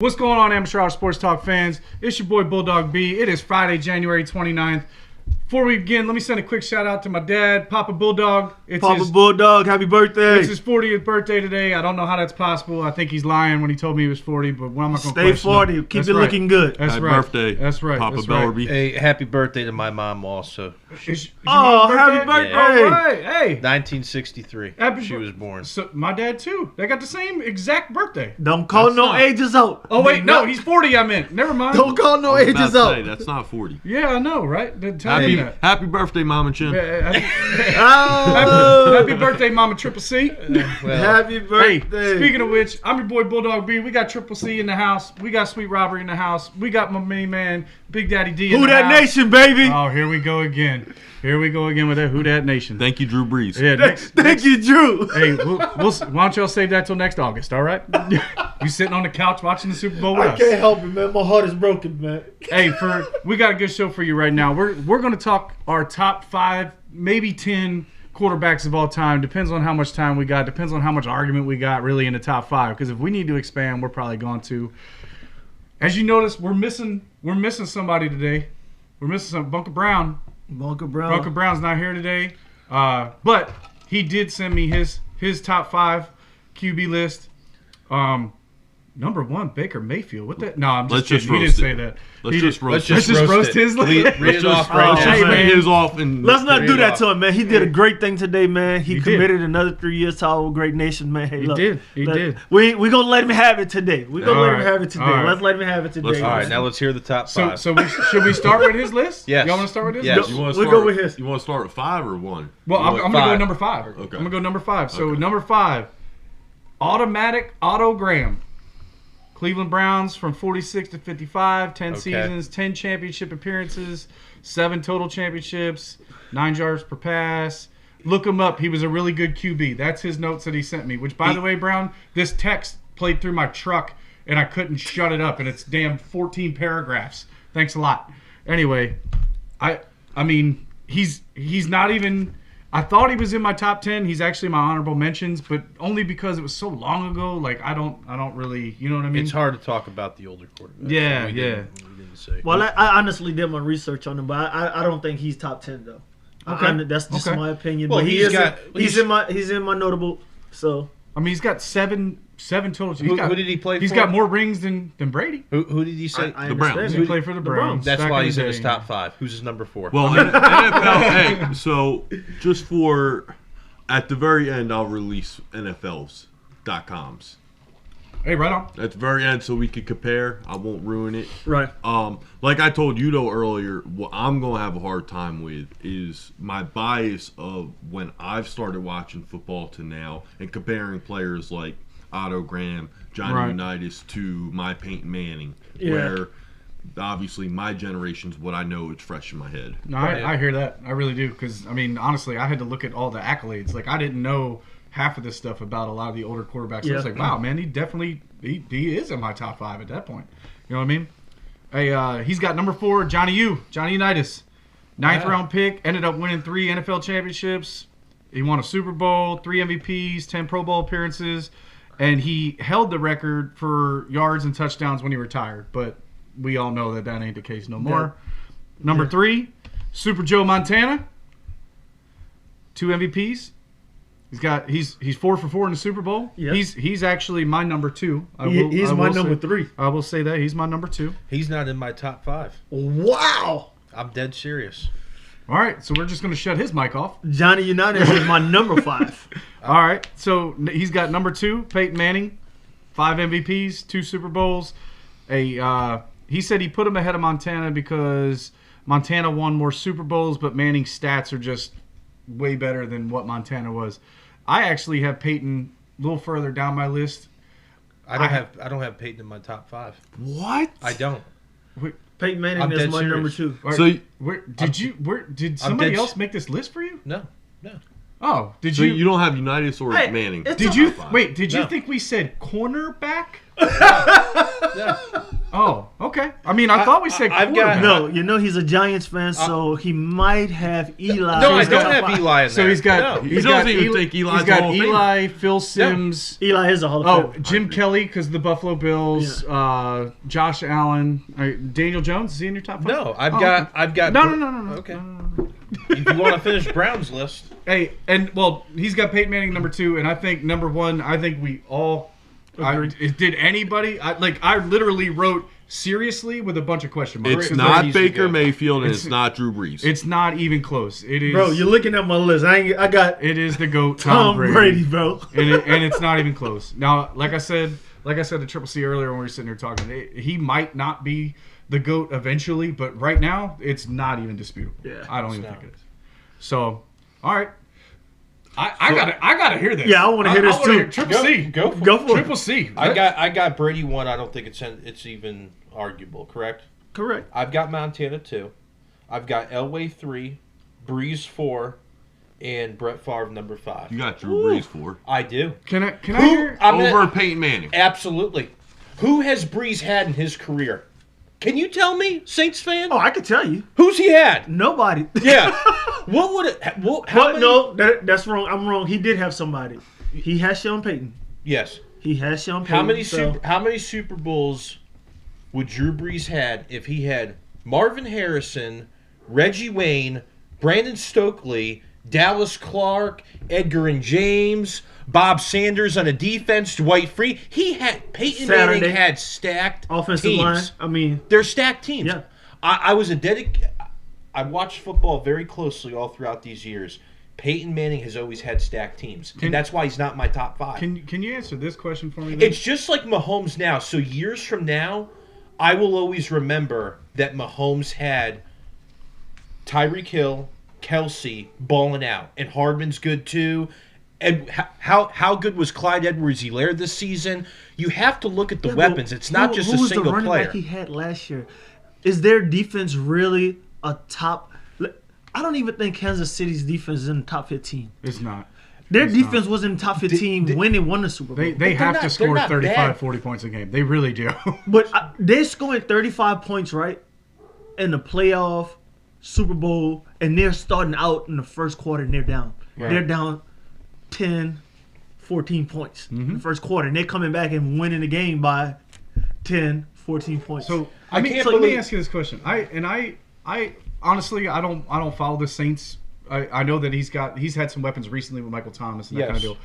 What's going on, Amateur Hour Sports Talk fans? It's your boy Bulldog B. It is Friday, January 29th. Before we begin, let me send a quick shout out to my dad, Papa Bulldog. Bulldog, happy birthday. It's his 40th birthday today. I don't know how that's possible. I think he's lying when he told me he was 40, but I'm not going to Stay 40. Keep it looking good. That's happy right. birthday. That's right. Papa That's Bellerby. Hey, happy birthday to my mom also. Is Oh, your happy birthday. All right. Hey. 1963, she was born. So, my dad, too. They got the same exact birthday. Don't call no ages out. Oh, wait. No, he's 40, I meant. Never mind. Don't call no I was about ages to out. say, that's not 40. Yeah, I know, right? Tell me that. Happy birthday, Mom and Chin. Happy birthday, Mama Triple C. Happy birthday. Hey, speaking of which, I'm your boy Bulldog B. We got Triple C in the house. We got Sweet Robert in the house. We got my main man, Big Daddy D in Who the that house. nation, baby? Oh, here we go again. Here we go again with that Who Dat Nation. Thank you, Drew Brees. Yeah, Thank you, Drew. hey, why don't y'all save that till next August, all right? You sitting on the couch watching the Super Bowl with I us. can't help it, man. My heart is broken, man. Hey, we got a good show for you right now. We're going to talk our top 5, maybe 10 quarterbacks of all time. Depends on how much time we got. Depends on how much argument we got really in the top 5. Because if we need to expand, we're probably going to. As you notice, we're missing somebody today. We're missing Bunker Brown. Bunker Brown. Bunker Brown's not here today. But he did send me his top 5 QB list. Number 1, Baker Mayfield. What that? No, I'm just Let's kidding. He just didn't roast say that. let's just roast Let's just roast his list. Read it off right Let's now. just Hey, read his off and Let's not do that off. to him, man. He did a great thing today, man. He He committed another 3 years to our great nation, man. Hey, He look, did. He did. We going to let him have it today. We going to All let him right. have it today. All right. Let's let him have it today. Let's All right, now let's hear the top 5. Should we start with his list? Yes. Y'all want to start with his Yes. list? You want to We'll start go with his. You want to start with 5 or 1? Well, I'm going to go 5. number 5. Okay. I'm going to go number 5. So Okay. number 5, automatic Otto Graham. Cleveland Browns from 46 to 55, 10 Okay. seasons, 10 championship appearances, 7 total championships, 9 yards per pass. Look him up. He was a really good QB. That's his notes that he sent me. Which, by the way, Brown, this text played through my truck, and I couldn't shut it up, and it's damn 14 paragraphs. Thanks a lot. Anyway, I mean, he's not even. I thought he was in my top 10. He's actually my honorable mentions, but only because it was so long ago. Like I don't really, you know what I mean? It's hard to talk about the older quarterbacks. Yeah, We yeah. didn't say. Well, I honestly did my research on him, but I don't think he's top 10 though. Okay. That's just Okay. my opinion. Well, but he's he's in my notable. So I mean, he's got seven total. Who did he play He's for? got more rings than Brady. Who did he say? I The Browns. understand. He played for the Browns. That's back why in he's the in his day. top 5. Who's his number 4? Well, NFL, hey, so just for, at the very end, I'll release NFLs.coms. Hey, right on. At the very end, so we could compare. I won't ruin it. Right. Like I told you though earlier, what I'm gonna have a hard time with is my bias of when I've started watching football to now and comparing players like Otto Graham, Johnny Right. Unitas to my Peyton Manning, Yeah. where obviously my generation's what I know is fresh in my head. No, I hear that. I really do. Because, I mean, honestly, I had to look at all the accolades. Like, I didn't know half of this stuff about a lot of the older quarterbacks. So I was Yeah. like, wow, man, he is in my top 5 at that point. You know what I mean? Hey, he's got number 4, Johnny Unitas. 9th round pick, ended up winning 3 NFL championships. He won a Super Bowl, 3 MVPs, 10 Pro Bowl appearances, and he held the record for yards and touchdowns when he retired. But we all know that ain't the case no more. Number 3, Super Joe Montana. 2 MVPs. He's 4 for 4 in the Super Bowl. Yep. He's actually my number 2. He's my number 3. I will say that he's my number 2. He's not in my top 5. Wow. I'm dead serious. All right, so we're just going to shut his mic off. Johnny Unitas is my number 5. All right, so he's got number 2, Peyton Manning, 5 MVPs, 2 Super Bowls. He said he put him ahead of Montana because Montana won more Super Bowls, but Manning's stats are just way better than what Montana was. I actually have Peyton a little further down my list. I don't have Peyton in my top 5. What? I don't. Peyton Manning I'm is dead my number serious. 2. So Did somebody dead else make this list for you? No. Oh, did So you? you don't have Unitas or Hey, Manning? it's Did a- you Top 5. wait? Did you No. think we said cornerback? Yeah. Oh, okay. I mean, I thought we said I've got- quarterback. No, you know he's a Giants fan, so he might have Eli. No, I he's don't got- have Eli in there. So he's got. No. He doesn't even think Eli's He's got Hall of Famer. Eli, Phil Sims. Eli is a Hall of Oh, Famer. Jim Kelly because of the Buffalo Bills. Josh Allen. Daniel Jones is he in your top 5? No, I've Oh, got. okay. I've got. No. Okay. No. If you want to finish Brown's list, Hey, and well, he's got Peyton Manning number 2, and I think number 1. I think we all. Did anybody? I literally wrote seriously with a bunch of question marks. It's Brady's not the Baker goat. Mayfield and It's- it's not Drew Brees. It's not even close. It is. Bro, you're looking at my list. I got It is the goat Tom Brady, bro. and it's not even close. Now, like I said to Triple C earlier when we were sitting there talking, he might not be the GOAT eventually, but right now it's not even disputable. Yeah, I don't even not. think it is. So, all right, I gotta hear this. Yeah, I wanna hear this wanna too. hear Triple C, go for Go it. for it. Triple C. I got Brady 1. I don't think it's even arguable. Correct. Correct. I've got Montana 2. I've got Elway 3, Breeze 4, and Brett Favre number 5. You got Drew Brees 4. I do. Can I hear? I'm Over gonna- Peyton Manning. Absolutely. Who has Breeze had in his career? Can you tell me, Saints fan? Oh, I can tell you. Who's he had? Nobody. Yeah. What would it? What, how But many? no, that's wrong. I'm wrong. He did have somebody. He has Sean Payton. Yes. He has Sean Payton. How many Super Bowls would Drew Brees had if he had Marvin Harrison, Reggie Wayne, Brandon Stokely, Dallas Clark, Edgar and James, Bob Sanders on a defense, Dwight Free? Peyton Saturday. Manning had stacked offensive teams. line? I mean, They're stacked teams. Yeah. I was I watched football very closely all throughout these years. Peyton Manning has always had stacked teams, and that's why he's not my top 5. Can you answer this question for me? Then? It's just like Mahomes now. So years from now, I will always remember that Mahomes had Tyreek Hill, Kelsey balling out, and Hardman's good too. And how good was Clyde Edwards-Helaire this season? You have to look at the weapons. It's not just a who was single the running player. back he had last year? Is their defense really a top? I don't even think Kansas City's defense is in the top 15. It's not. Their It's defense was in the top 15 when they won the Super Bowl. They have not- to they're score not 35, bad. 40 points a game. They really do. But they're scoring 35 points, right? In the playoff, Super Bowl, and they're starting out in the first quarter and they're down. Right. They're down 10, 14 points in Mm-hmm. the first quarter. And they're coming back and winning the game by 10, 14 points. So I let me, can't let me believe- ask you this question. I honestly I don't follow the Saints. I know that he's had some weapons recently with Michael Thomas and that kind of Yes. deal,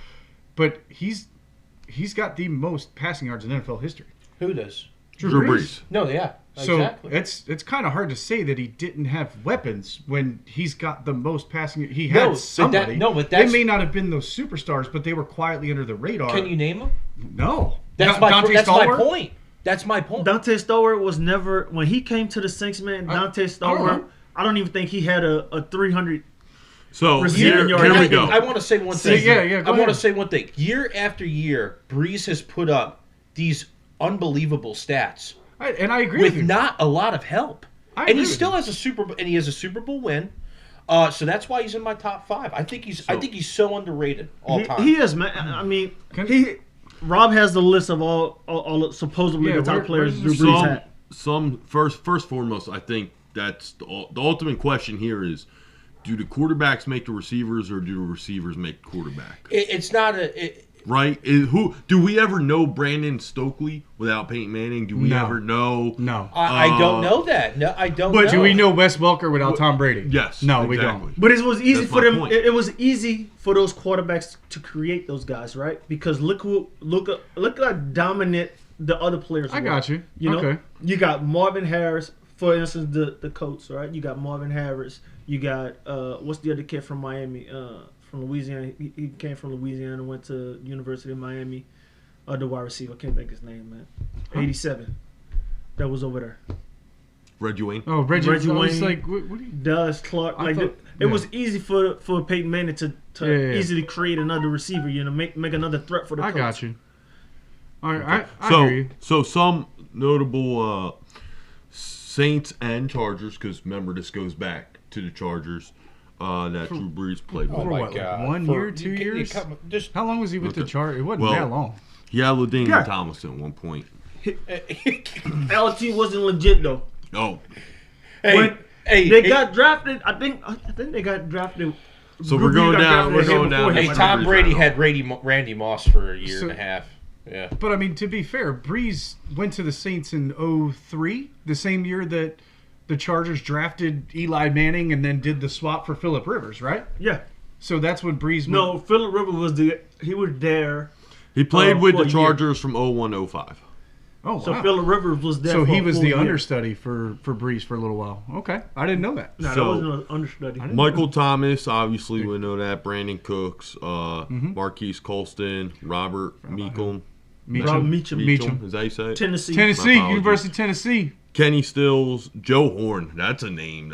but he's got the most passing yards in NFL history. Who does? Drew Brees. No, yeah. So exactly. it's kind of hard to say that he didn't have weapons when he's got the most passing. He No, had but somebody. but they that's- may not have been those superstars, but they were quietly under the radar. Can you name him? No, That's Dante my Stallworth? point. That's my point. Dante Stallworth was never, when he came to the Saints, man, Dante Stallworth, I don't even think he had a 300. So Receiving here yards. we go. I want to say one thing. yeah, I go want to ahead. say one thing. Year after year, Breeze has put up these unbelievable stats And I agree with with you. not a lot of help. I And agree he with still you. has a Super Bowl win. So that's why he's in my top 5. I think he's so underrated all time. He is, man. I mean, Can- Rob has the list of all supposedly Yeah, the top where- players where's Drew Brees some, had. some first foremost, I think that's the ultimate question here is: do the quarterbacks make the receivers, or do the receivers make the quarterback? It's not a. Right? Who do we ever know Brandon Stokely without Peyton Manning? Do we No. ever know? No. I don't know that. No, I don't. But know. do we know Wes Welker without Tom Brady? Yes. No, we exactly. don't. But it was easy That's for my them. point. It was easy for those quarterbacks to create those guys, right? Because look how dominant the other players. I were. got you. You know, Okay. you got Marvin Harris, for instance, the Colts, right? You got Marvin Harris. You got what's the other kid from Miami? From Louisiana. He came from Louisiana and went to University of Miami. The wide receiver, I can't think his name, man. 87. That was over there. Reggie Wayne. Oh, Reggie Reggie I was Wayne. like, what do you? Dallas Clark. I Like thought- it yeah. was easy for Peyton Manning to Yeah. easily create another receiver. You know, make another threat for the. I Colts. got you. All right, I hear you. So some notable Saints and Chargers, because remember this goes back to the Chargers that Drew Brees played with. Oh my what, like God! 1 year, 2 years? Just How long was he with the Okay. Chargers? It wasn't Well, that long. Yeah, LaDainian Yeah. Tomlinson at one point. LT wasn't legit though. Oh, When hey, they got drafted, I think they got drafted. so Drew we're going Brees got down. drafted We're the year going before down. him. Hey, Tom Brady had Randy Moss for a year So- and a half. Yeah. But I mean, to be fair, Breeze went to the Saints in 2003, the same year that the Chargers drafted Eli Manning and then did the swap for Phillip Rivers, right? Yeah. So that's when Breeze. No, Phillip Rivers was he was there. He played with for the a year. Chargers from 01-05. Oh, So wow. Phillip Rivers was there. So for he a was full the year. understudy for Breeze for a little while. Okay, I didn't know that. No, that So- wasn't an understudy. Michael Thomas, obviously we know that. Brandon Cooks, Marquise Colston, Robert Meacham. Rob Meacham. Is that how you say it? Tennessee. Tennessee, apologies. University of Tennessee. Kenny Stills, Joe Horn. That's a name.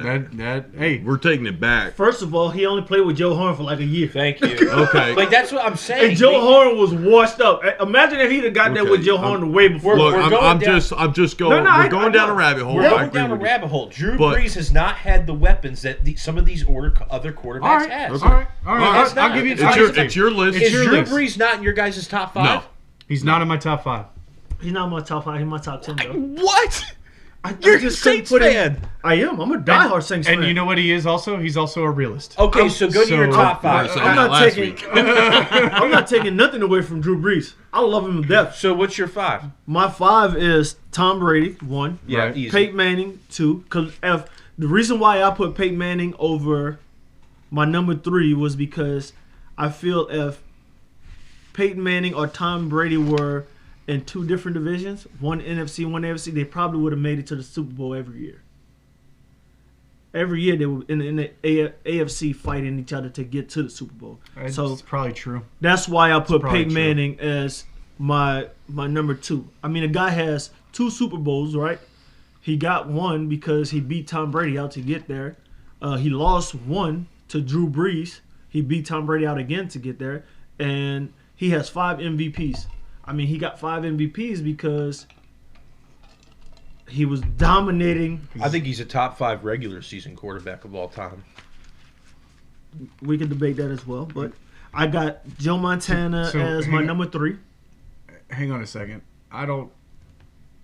Hey, We're taking it back. First of all, he only played with Joe Horn for like a year. Thank you. Okay. Like that's what I'm saying. And Joe Horn was washed up. Imagine if he'd have got there Okay, with Joe Horn way before. Look, we're I'm going down- just going. No, we're I going down know. a rabbit hole. We're I going agree down a with you. rabbit hole. Drew But- Brees has not had the weapons that some of these other quarterbacks all right, has. all right, all All right. right, I'll give you. it's It's I'll your, give you- it's your list. It's Is your Drew list. Brees not in your guys' top No. five? He's not in my top 5. He's not my top 5. He's my top 10 though. What? I You're a just couldn't Saints put him- fan. I am. I'm a diehard Saints fan. And you know what he is also? He's also a realist. Okay, so go to your so- top I five. said I'm that not last taking. week. I'm not taking nothing away from Drew Brees. I love him to death. So what's your five? My 5 is Tom Brady, 1. Yeah, Right. easy. Peyton Manning, 2. Because the reason why I put Peyton Manning over my number 3 was because I feel if Peyton Manning or Tom Brady were in 2 different divisions, one NFC, one AFC, they probably would have made it to the Super Bowl every year. Every year they were in the AFC fighting each other to get to the Super Bowl. So It's probably true. that's why I put probably Peyton true. Manning as my number 2. I mean, a guy has 2 Super Bowls, right? He got one because he beat Tom Brady out to get there. He lost one to Drew Brees. He beat Tom Brady out again to get there. And he has 5 MVPs. I mean, he got 5 MVPs because he was dominating. I think he's a top 5 regular season quarterback of all time. We can debate that as well. But I got Joe Montana So, as my number 3. Hang on a second.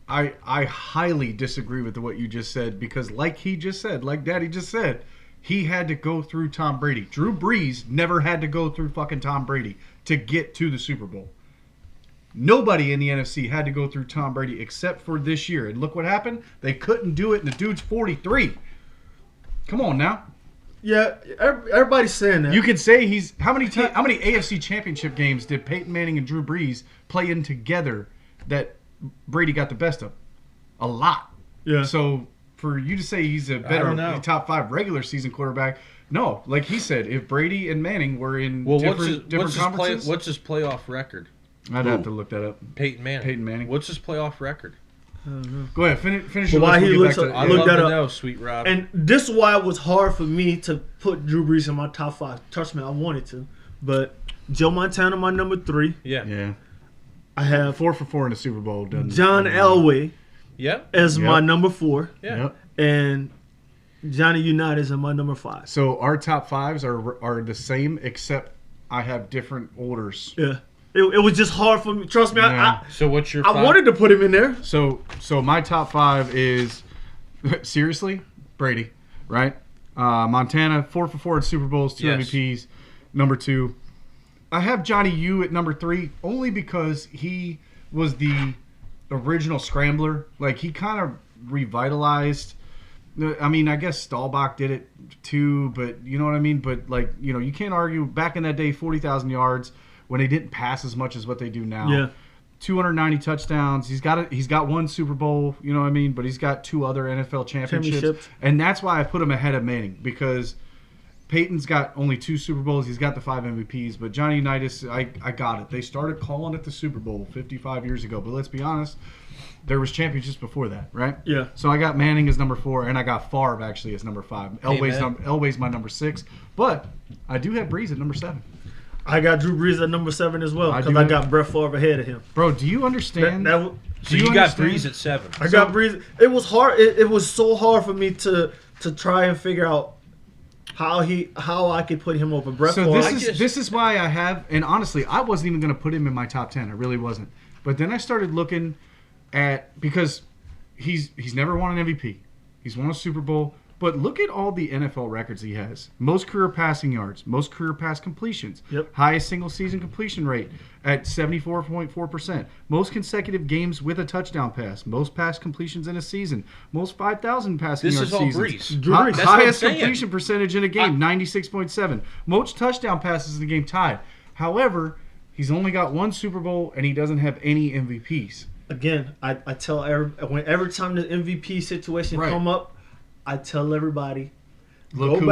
I highly disagree with what you just said because, like he just said, like Daddy just said, he had to go through Tom Brady. Drew Brees never had to go through fucking Tom Brady to get to the Super Bowl. Nobody in the NFC had to go through Tom Brady except for this year. And look what happened. They couldn't do it, and the dude's 43. Come on now. Yeah, everybody's saying that. You could say he's how many AFC Championship games did Peyton Manning and Drew Brees play in together that Brady got the best of? A lot. Yeah. So for you to say he's a better don't know. top 5 regular season quarterback, no. Like he said, if Brady and Manning were in Well, different conferences, what's his playoff record? I'd have to look that up. Peyton Manning. Peyton Manning. What's his playoff record? Go ahead, finish But your while list. he We'll looks get back up- to I'd it. look love that to up. know, sweet Rob. And this is why it was hard for me to put Drew Brees in my top 5. Trust me, I wanted to. But Joe Montana, my number 3. yeah. Yeah, I have 4 for 4 in the Super Bowl. Doesn't- John Elway Yep. as Yep. my number 4. Yeah. Yep. And Johnny Unitas as my number 5. So our top 5s are the same, except I have different orders. Yeah. It was just hard for me. Trust me, Yeah. So what's your I five? wanted to put him in there. So my top 5 is seriously Brady, right? Montana 4 for 4 in Super Bowls, 2 Yes. MVPs. Number 2, I have Johnny U at number 3 only because he was the original scrambler. Like he kind of revitalized. I mean, I guess Staubach did it too, but you know what I mean. But like you can't argue. Back in that day, 40,000 yards when they didn't pass as much as what they do now. Yeah. 290 touchdowns. He's got 1 Super Bowl, you know what I mean? But he's got 2 other NFL championships. And that's why I put him ahead of Manning because Peyton's got only 2 Super Bowls. He's got the 5 MVPs. But Johnny Unitas, I got it. They started calling it the Super Bowl 55 years ago. But let's be honest, there was championships before that, right? Yeah. So I got Manning as number 4, and I got Favre actually as number 5. Elway's my number 6. But I do have Breeze at number 7. I got Drew Brees at number 7 as well I because do I have- got Brett Favre ahead of him. Bro, do you understand? So Do you you got understand? Breeze at 7. I got Brees. It was hard. It was so hard for me to try and figure out how I could put him over Brett So Favre. this is why I have, and honestly, I wasn't even going to put him in my top 10. I really wasn't. But then I started looking because he's never won an MVP. He's won a Super Bowl. But look at all the NFL records he has. Most career passing yards, most career pass completions, highest single season completion rate at 74.4%, most consecutive games with a touchdown pass, most pass completions in a season, most 5,000 passing This yards is all seasons. Brees. Highest That's what I'm saying. completion percentage in a game, 96.7. Most touchdown passes in the game tied. However, he's only got one Super Bowl and he doesn't have any MVPs. Again, I tell every time the MVP situation come up, I tell everybody, Look go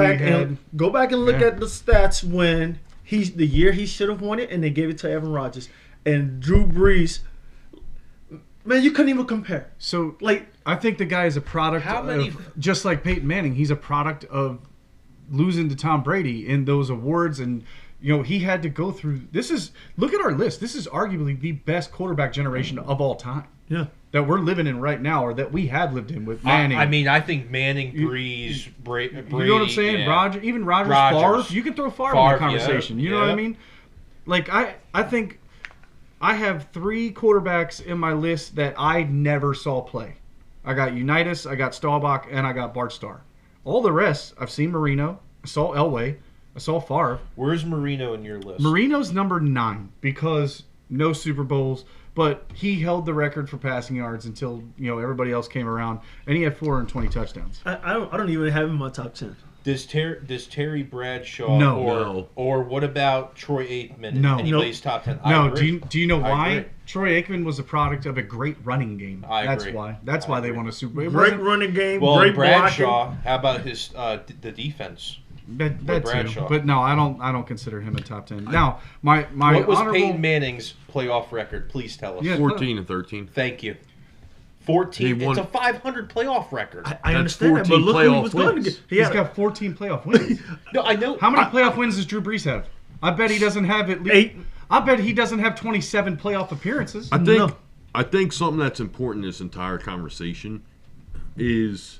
back and look at the stats when the year he should have won it, and they gave it to Aaron Rodgers and Drew Brees. Man, you couldn't even compare. So, Like, I think the guy is a product just like Peyton Manning, he's a product of losing to Tom Brady in those awards. And, he had to go through look at our list. This is arguably the best quarterback generation of all time. yeah. That we're living in right now, or that we have lived in with Manning. I think Manning, Breeze, Brady. You know what I'm saying? Yeah. Rodgers, Favre. You can throw Favre in the conversation. You know what I mean? Like, I think I have 3 quarterbacks in my list that I never saw play. I got Unitas, I got Staubach, and I got Bart Starr. All the rest, I've seen Marino, I saw Elway, I saw Favre. Where's Marino in your list? Marino's number 9 because no Super Bowls. But he held the record for passing yards until everybody else came around, and he had 420 touchdowns. I don't even have him in my top 10. Does Terry Bradshaw No. or what about Troy Aikman? No. And he plays top 10. No, I agree. do you know I why? agree. Troy Aikman was a product of a great running game. I agree. That's why they agree. won a Super Bowl. Great running game, Well, great Bradshaw. blocking. How about his the defense? That too. Bradshaw. But no, I don't consider him a top 10. Now, my What was honorable, Peyton Manning's playoff record? Please tell us. Yeah. 14 and 13. Thank you. 14. He won. It's a 500 playoff record. I understand that, but 14 look who he playoff was going to wins. get. he's got 14 playoff wins. No, I know. How many playoff wins does Drew Brees have? I bet he doesn't have at least 8. I bet he doesn't have 27 playoff appearances. I think something that's important in this entire conversation is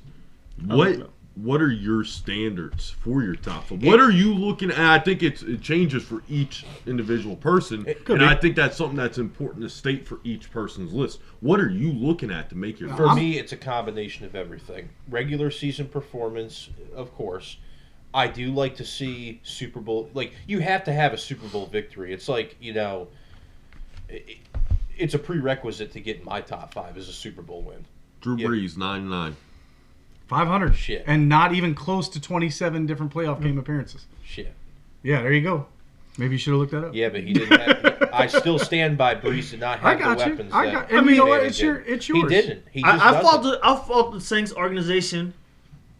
what are your standards for your top 5? What are you looking at? I think it changes for each individual person, and I think that's something that's important to state for each person's list. What are you looking at to make your For me, it's a combination of everything. Regular season performance, of course. I do like to see Super Bowl. Like, you have to have a Super Bowl victory. It's like, it's a prerequisite to get in my top 5 is a Super Bowl win. Drew Yeah. Brees 9-9. 500. Shit. And not even close to 27 different playoff game appearances. Shit. Yeah, there you go. Maybe you should have looked that up. Yeah, but he didn't have. I still stand by Brees did not I have got the you. weapons. I that got. And you know what? It's Manning it's did. yours. He didn't. He just I doesn't. fought the Saints organization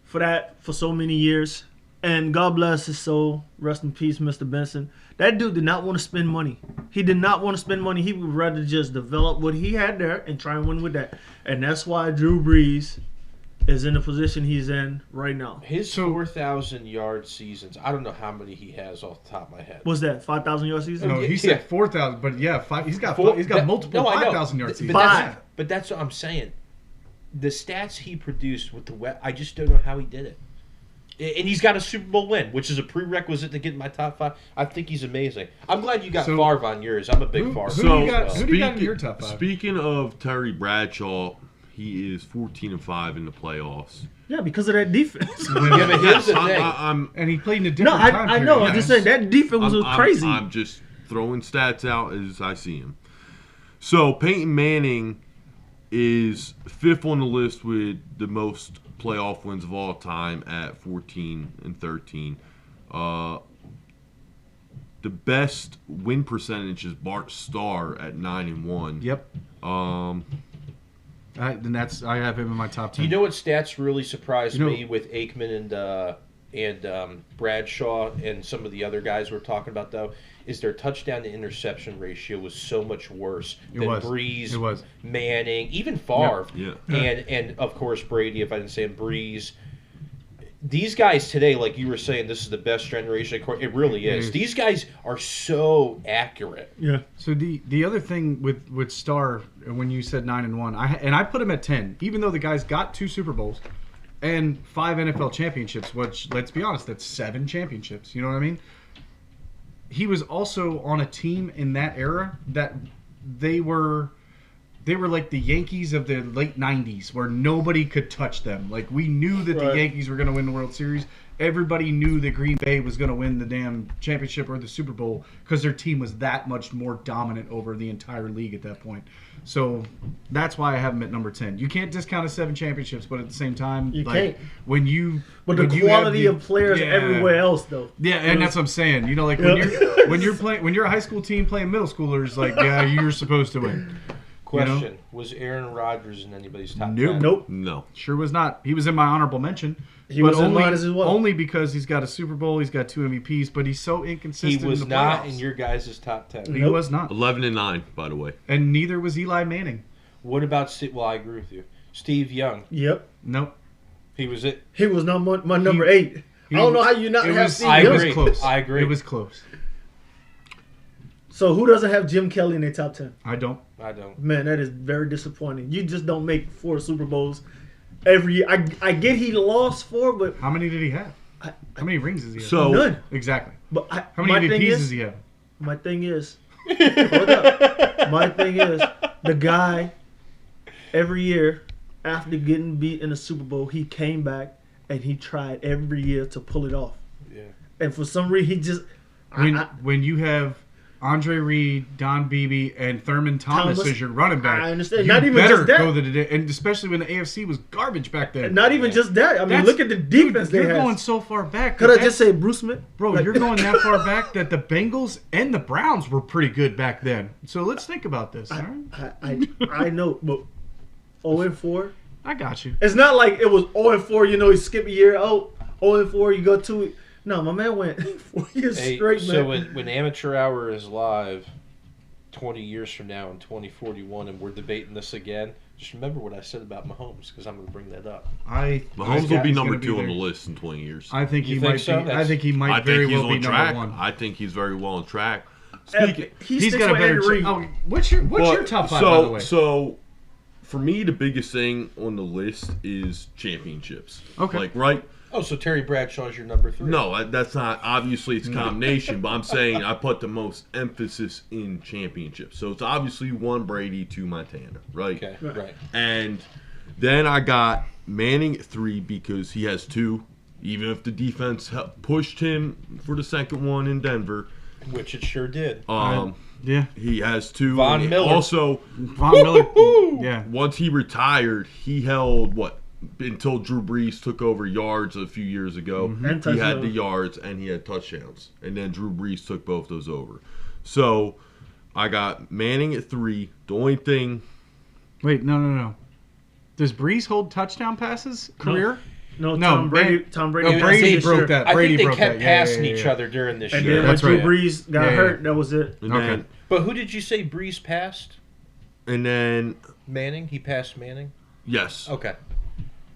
for that for so many years, and God bless his soul. Rest in peace, Mr. Benson. That dude did not want to spend money. He did not want to spend money. He would rather just develop what he had there and try and win with that. And that's why Drew Brees is in the position he's in right now. His 4,000-yard seasons. I don't know how many he has off the top of my head. What's that? 5,000 yard season? No, he Yeah. said 4,000, but yeah, he's got multiple No, I know. 5,000 yard seasons. But that's what I'm saying. The stats he produced with the I just don't know how he did it. And he's got a Super Bowl win, which is a prerequisite to get in my top 5. I think he's amazing. I'm glad you got So- Favre on yours. I'm a big Favre who fan do you as got- well. who do you got in your top 5? Speaking of Terry Bradshaw, he is 14-5 in the playoffs. Yeah, because of that defense. Yeah, but here's the thing. I'm And he played in a No, different time I period. know. I'm Yes. just saying that defense was crazy. I'm just throwing stats out as I see him. So Peyton Manning is 5th on the list with the most playoff wins of all time at 14 and 13. The best win percentage is Bart Starr at 9-1. Yep. Then I have him in my top 10. You know what stats really surprised You know- me with Aikman and Bradshaw and some of the other guys we're talking about, though, is their touchdown to interception ratio was so much worse than was. Breeze, It was. Manning, even Favre, Yeah. and of course Brady. If I didn't say him, Breeze. These guys today, like you were saying, this is the best generation. It really is. is. These guys are so accurate. yeah. So the other thing with Starr, when you said 9-1, I put him at 10, even though the guy's got 2 Super Bowls and 5 NFL championships, which, let's be honest, that's 7 championships. You know what I mean? He was also on a team in that era that they were they were like the Yankees of the late 90s where nobody could touch them. Like, we knew that the Right. Yankees were going to win the World Series. Everybody knew that Green Bay was going to win the damn championship or the Super Bowl because their team was that much more dominant over the entire league at that point. So that's why I have them at number 10. You can't discount a 7 championships, but at the same time, You like, can't. when you But the when you have quality of players yeah. everywhere else, though. Yeah, and that's what I'm saying. You know, like when you're a high school team playing middle schoolers, like yeah, you're supposed to win. Question: was Aaron Rodgers in anybody's top Nope. 10? Nope. No. Sure was not. He was in my honorable mention. He but was in only, mine as well. Only because he's got a Super Bowl, he's got 2 MVPs, but he's so He inconsistent. was in the not playoffs. in your guys' top 10. He Nope. was not, 11-9, by the way. and neither was Eli Manning. What about Well, I agree with you. Steve Young. Yep. Nope. He was it. He was not my number 8. He I don't know was- how you not it have was- Steve I It Young. was agree. close. I agree. It was close. So who doesn't have Jim Kelly in their top 10? I don't. I don't. Man, that is very disappointing. You just don't make 4 Super Bowls every year. I get he lost 4, but How many did he have? How many rings does he have? So none. Exactly. But How my many thing MVPs is, does he have? My thing is, hold up. My thing is, the guy every year after getting beat in the Super Bowl, he came back and he tried every year to pull it off. Yeah. And for some reason, he just When you have Andre Reed, Don Beebe, and Thurman Thomas Thomas, as your running back, I understand. You Not even better just that. go and especially when the AFC was garbage back then. not even just that. I mean, That's- look at the defense Dude, they you're had. going so far back. Could that I just say Bruce Smith? Bro, Like- you're going that far back that the Bengals and the Browns were pretty good back then. So let's think about this. All right? I know, but 0-4. I got you. It's not like it was 0-4. You know, you skip a year. 0-4. You go to. No, my man went 4 years Hey, straight, man. so when Amateur Hour is live 20 years from now in 2041 and we're debating this again, just remember what I said about Mahomes because I'm going to bring that up. Mahomes will be number 2 on the list in 20 years. I think he You think might so? be. I think he might I very think he's well be on track. number 1. I think he's very well on track. Speaking, He's got a better. What's your top 5 by the way? So, for me, the biggest thing on the list is championships. Okay. Like, right? Oh, so Terry Bradshaw's your number 3. No, that's not. Obviously, it's a combination, but I'm saying I put the most emphasis in championships. So it's obviously 1 Brady, 2 Montana, right? Okay, right. And then I got Manning at 3 because he has 2. Even if the defense pushed him for the second one in Denver, Which it sure did. Yeah, he has 2. Von And Miller. Also, Von Miller. Yeah, once he retired, he held until Drew Brees took over yards a few years ago. And He had touchdowns. the yards and he had touchdowns, and then Drew Brees took both those over. So I got Manning at 3. The only thing, Wait, no. Does Breeze hold touchdown passes career? No, No, Tom Brady. Brady- Tom Brady. No, had Brady this broke year. that. I Brady think they broke kept that. Yeah, passing yeah, each yeah. other during this And year. then That's when right. Drew Brees got Yeah, yeah. hurt, that was it. and Okay. then But who did you say Breeze passed? Manning? He passed Manning? yes. Okay.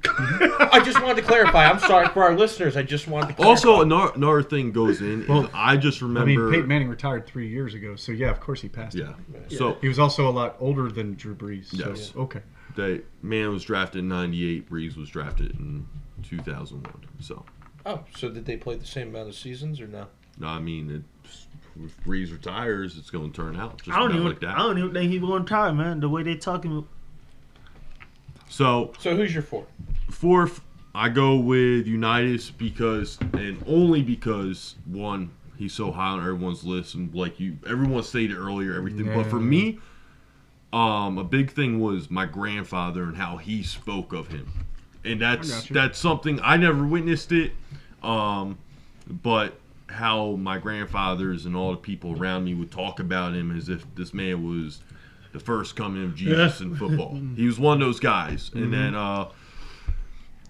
I just wanted to clarify. I'm sorry for our listeners. I just wanted to clarify. Also, another thing goes in. Is Well, I just I remember. mean, Peyton Manning retired 3 years ago, so yeah, of course he passed. Yeah. him. So He was also a lot older than Drew Brees. So, Yes. okay. Man was drafted in '98. Breeze was drafted in 2001. So Oh, so did they play the same amount of seasons or no? no, I mean, if Breeze retires, it's going to turn out just I don't about even. like that. I don't even think he was on time, man. The way they talking. So So who's your 4? 4th, I go with Unitas because, and only because, 1, he's so high on everyone's list, and everyone stated earlier, everything. But for Yeah. me, a big thing was my grandfather and how he spoke of him, and got you. that's something I never witnessed it, but how my grandfathers and all the people around me would talk about him as if this man was the first coming of Jesus in football. He was one of those guys, and then.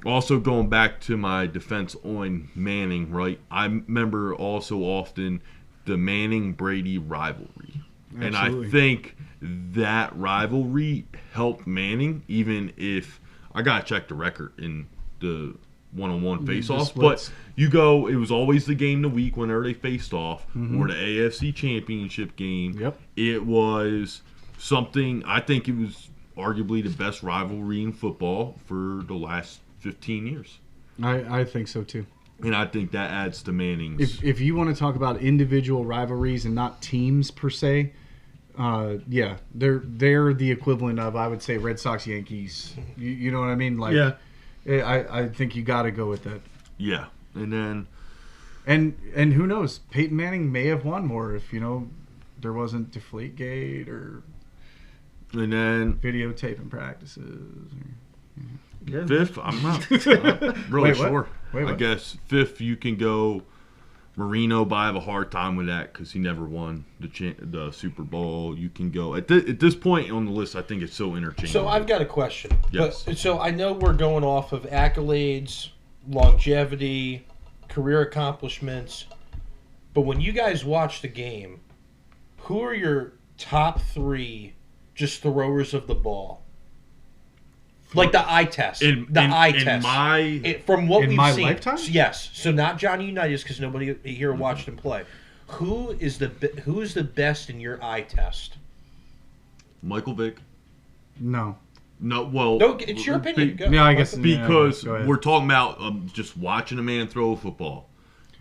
Also, going back to my defense on Manning, right? I remember also often the Manning-Brady rivalry. And I Absolutely. think that rivalry helped Manning, even if I got to check the record in the one-on-one face-offs. But splits. you go, it was always the game of the week whenever they faced off, or the AFC Championship game. Yep. It was something, I think it was arguably the best rivalry in football for the last 15 years. I think so too. And I think that adds to Manning's. If you want to talk about individual rivalries and not teams per se, Yeah, they're the equivalent of, I would say, Red Sox, Yankees. You know what I mean? Like, Yeah. I think you got to go with that. Yeah, and then And who knows? Peyton Manning may have won more if there wasn't Deflategate or videotaping practices. Yeah. Fifth, I'm not really Wait, what? sure. Wait, I what? guess fifth you can go Marino, but I have a hard time with that because he never won the Super Bowl. You can go at this point on the list. I think it's so interchangeable. So I've got a question. Yes. So I know we're going off of accolades, longevity, career accomplishments, but when you guys watch the game, who are your top 3 just throwers of the ball? Like the eye test. Eye test. From what In we've my seen. lifetime? Yes. So not Johnny Unitas because nobody here watched him play. Who is the best in your eye test? Michael Vick. No. No, well, No, it's your opinion. Go. Yeah, I guess because go ahead. we're talking about just watching a man throw a football.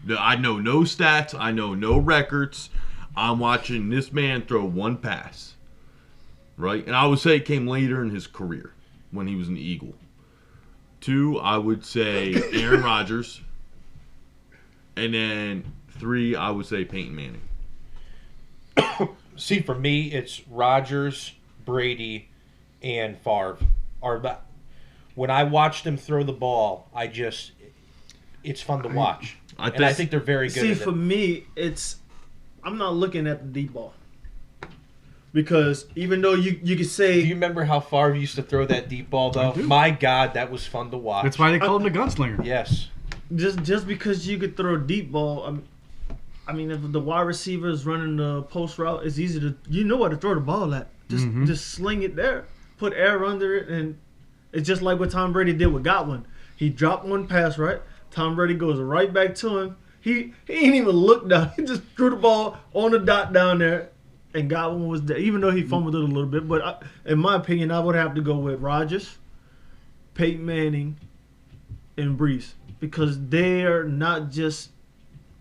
I know no stats. I know no records. I'm watching this man throw one pass, right? And I would say it came later in his career when he was an Eagle. 2, I would say Aaron Rodgers. And then 3, I would say Peyton Manning. See, for me, it's Rodgers, Brady, and Favre. When I watched them throw the ball, it's fun to watch. I think they're very good See, at for it. me, I'm not looking at the deep ball. Because even though you could Do say you remember how Favre used to throw that deep ball, though? do. My God, that was fun to watch. That's why they call him the gunslinger. Yes. just because you could throw a deep ball, I mean, if the wide receiver is running the post route, it's easy to where to throw the ball at. Just sling it there, put air under it, and it's just like what Tom Brady did with Godwin. He dropped one pass, right? Tom Brady goes right back to him. He ain't even looked down. He just threw the ball on the dot down there, and Godwin was there. Even though he fumbled it a little bit, but in my opinion, I would have to go with Rodgers, Peyton Manning, and Brees because they are not just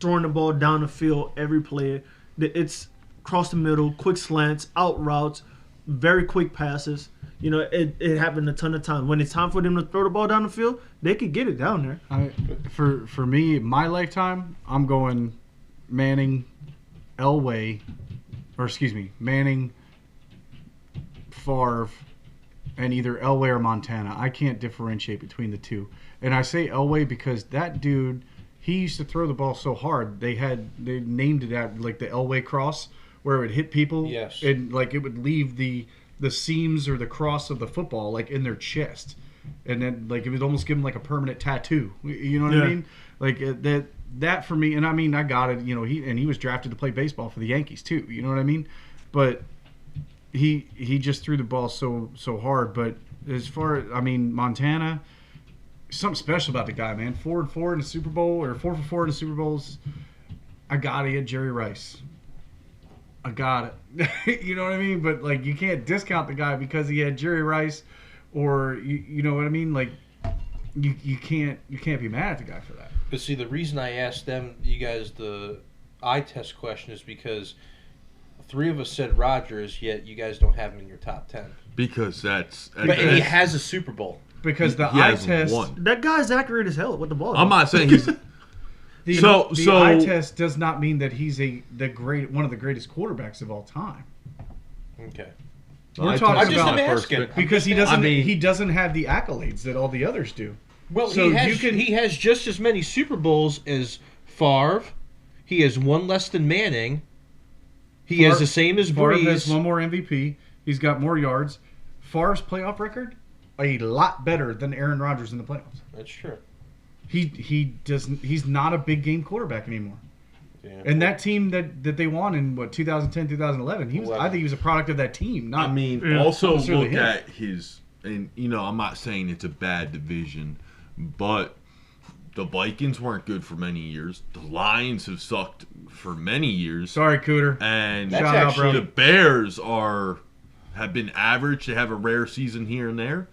throwing the ball down the field every play. It's across the middle, quick slants, out routes, very quick passes. It happened a ton of times. When it's time for them to throw the ball down the field, they could get it down there. For me, my lifetime, I'm going Manning, Manning, Favre, and either Elway or Montana. I can't differentiate between the two. And I say Elway because that dude, he used to throw the ball so hard. They named it at like the Elway cross, where it would hit people. Yes. And like it would leave the seams or the cross of the football like in their chest, and then like it would almost give them like a permanent tattoo. You know what I mean? Like that for me. And I mean, I got it. He was drafted to play baseball for the Yankees too. You know what I mean? But he just threw the ball so hard. But as far as Montana, something special about the guy, man. 4-4 in the Super Bowl, or 4-for-4 in the Super Bowls. I gotta get Jerry Rice. I got it. You know what I mean? But like, you can't discount the guy because he had Jerry Rice, or you know what I mean? Like, you can't be mad at the guy for that. But see, the reason I asked you guys the eye test question is because 3 of us said Rodgers, yet you guys don't have him in your top 10. Because And he has a Super Bowl. Because the he eye hasn't test, won. That guy's accurate as hell with the ball. I'm not saying he's. the So- eye test does not mean that he's one of the greatest quarterbacks of all time. Okay. We're I talking touched just on am my first asking. pick. Because he I doesn't mean- he doesn't have the accolades that all the others do. Well, So he has just as many Super Bowls as Favre. He has one less than Manning. He has the same as Favre has Breeze. one more MVP. He's got more yards. Favre's playoff record a lot better than Aaron Rodgers in the playoffs. That's true. He's not a big game quarterback anymore. Yeah. And that team that they won in 2010, 2011, I think he was a product of that team. Not I mean, Yeah. also necessarily look him. at his, and I'm not saying it's a bad division, but the Vikings weren't good for many years. The Lions have sucked for many years, sorry, Cooter. and That's Shout out, actually bro. the Bears have been average. They have a rare season here and there,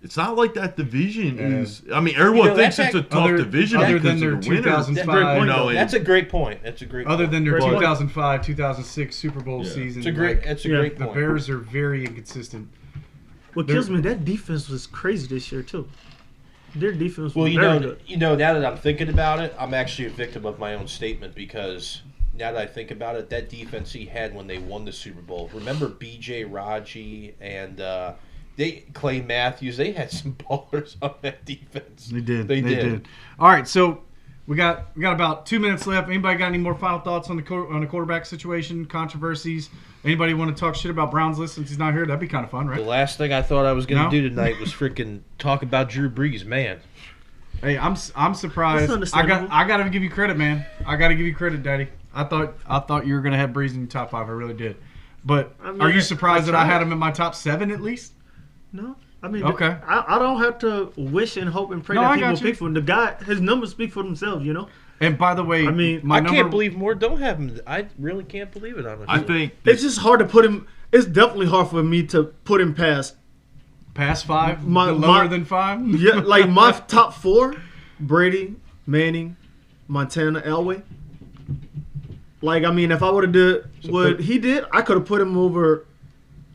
it's not like that division Yeah. is. I mean, everyone You know, thinks that's it's a tough division other because than their of the winners. 2005 No, That's a great point. That's a great Other point. than their Great point. 2005, 2006 Super Bowl Yeah. season, It's a great, like, that's a Yeah. great the point. Bears are very inconsistent. What kills me, that defense was crazy this year too. Their defense was Well, very good. now that I'm thinking about it, I'm actually a victim of my own statement because now that I think about it, that defense he had when they won the Super Bowl. Remember B.J. Raji and Clay Matthews? They had some ballers on that defense. They did. They did. All right, so we got about 2 minutes left. Anybody got any more final thoughts on the quarterback situation, controversies? Anybody want to talk shit about Brown's list since he's not here? That'd be kind of fun, The right? last thing I thought I was going to No? do tonight was freaking talk about Drew Brees, man. Hey, I'm surprised. That's understandable. I got to give you credit, man. I got to give you credit, Daddy. I thought you were gonna have Breeze in your top 5. I really did. But I mean, are you surprised I that I tried. had him in my top 7 at least? No, I mean, Okay. I don't have to wish and hope and pray No, that I people got you. pick for him. The guy, his numbers speak for themselves, you know. And by the way, I mean, my I number, can't believe more don't have him. I really can't believe it, honestly. I think It's just hard to put him. It's definitely hard for me to put him past. past 5, My- lower my- than 5. Yeah, like my top 4: Brady, Manning, Montana, Elway. Like, I mean, if I would have did what he did, I could have put him over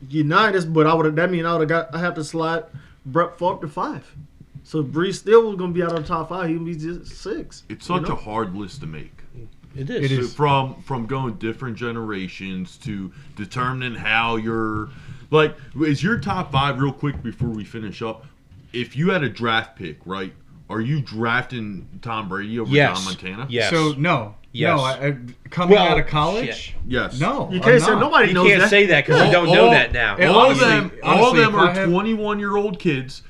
Unitas, but I would have. That mean I would have got. I have to slide Brett Favre to 5. So Breeze still was gonna be out of the top 5. He'd be just 6. it's you such know? a hard list to make. It is. It is. From going different generations to determining how you're like is your top 5 real quick before we finish up. If you had a draft pick, right? Are you drafting Tom Brady over Yes. John Montana? Yes. So no, Yes. no. Coming Well, out of college, shit. Yes. no. You I'm can't say not. nobody You knows can't that. say that because we don't know that now. And All honestly- of them honestly, if I are have- 21-year-old kids,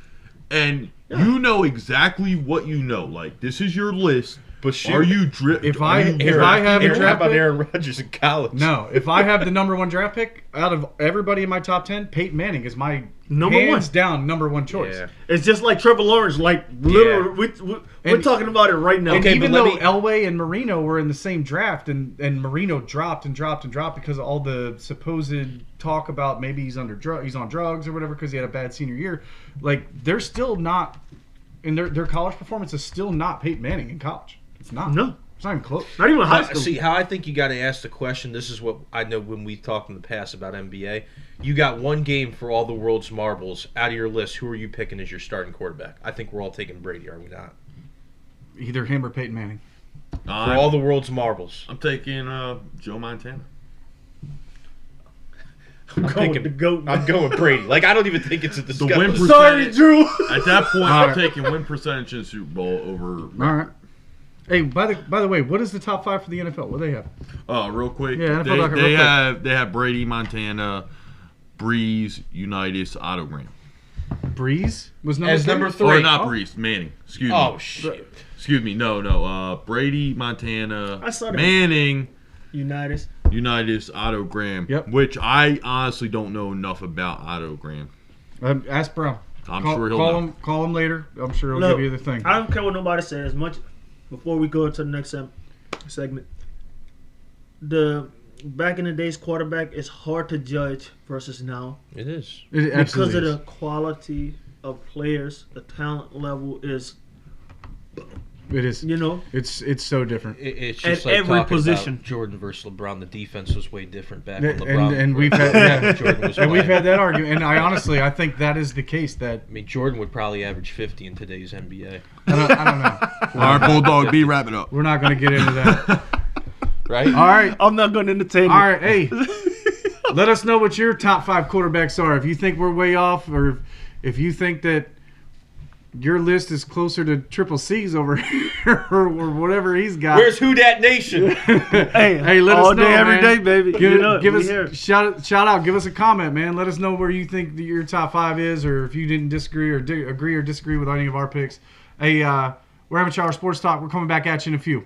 and you know exactly what you know. Like this is your list. But shoot, Are you drip? If I have a Aaron, how draft about pick, Aaron Rodgers in college? no. If I have the number 1 draft pick out of everybody in my top 10, Peyton Manning is my Number hands one. down number 1 choice. Yeah. It's just like Trevor Lawrence. Like literally, we're And- talking about it right now. And Okay, even but though let me- Elway and Marino were in the same draft, and Marino dropped because of all the supposed talk about maybe he's on drugs or whatever because he had a bad senior year, like they're still not, and their college performance is still not Peyton Manning in college. It's not. No. It's not even close. Not even high But school. see how I think you got to ask the question. This is what I know when we talked in the past about NBA. You got one game for all the world's marbles out of your list. Who are you picking as your starting quarterback? I think we're all taking Brady, are we not? Either him or Peyton Manning. For all the world's marbles. I'm taking Joe Montana. I'm going thinking with the GOAT. I'm going Brady. Like I don't even think it's a win discussion. percentage. Sorry, Drew. At that point, All I'm right. taking win percentage in the Super Bowl over. All right. Hey, by the way, what is the top 5 for the NFL? What do they have? Real quick. Yeah, NFL they, real they quick. have Brady, Montana, Breeze, Unitas, Otto Graham. Breeze was number As 3? number 3. Or not Oh. Breeze, Manning. Excuse Oh me. shit. Excuse me. No. Brady, Montana, I saw that. Manning, Unitas. Unitas, Otto Graham. Yep. Which I honestly don't know enough about Otto Graham. Ask Brown. I'm sure he'll know. Call him later. I'm sure he'll Look, give you the thing. I don't care what nobody says. Much before we go to the next segment, the back in the days quarterback is hard to judge versus now It is. It because absolutely of is. the quality of players. The talent level is, It is. you know, It's so different. It's At just like every talking position. about Jordan versus LeBron. The defense was way different back And- when LeBron. and we've had- yeah. Jordan was And we've playing. had that argument, and I think that is the case. That I mean, Jordan would probably average 50 in today's NBA. I don't know. All right, Bulldog B, wrap it up. We're not going to get into that. Right? All right, I'm not going to entertain. all right. Hey, let us know what your top 5 quarterbacks are. If you think we're way off, or if you think that your list is closer to Triple C's over here, or whatever he's got. Where's Who Dat Nation? Hey, let all us know, day, every man. day, baby. Give, You know, give we us here. shout out. Give us a comment, man. Let us know where you think that your top 5 is, or if you didn't disagree or agree or disagree with any of our picks. Hey, we're having Shower Sports Talk. We're coming back at you in a few.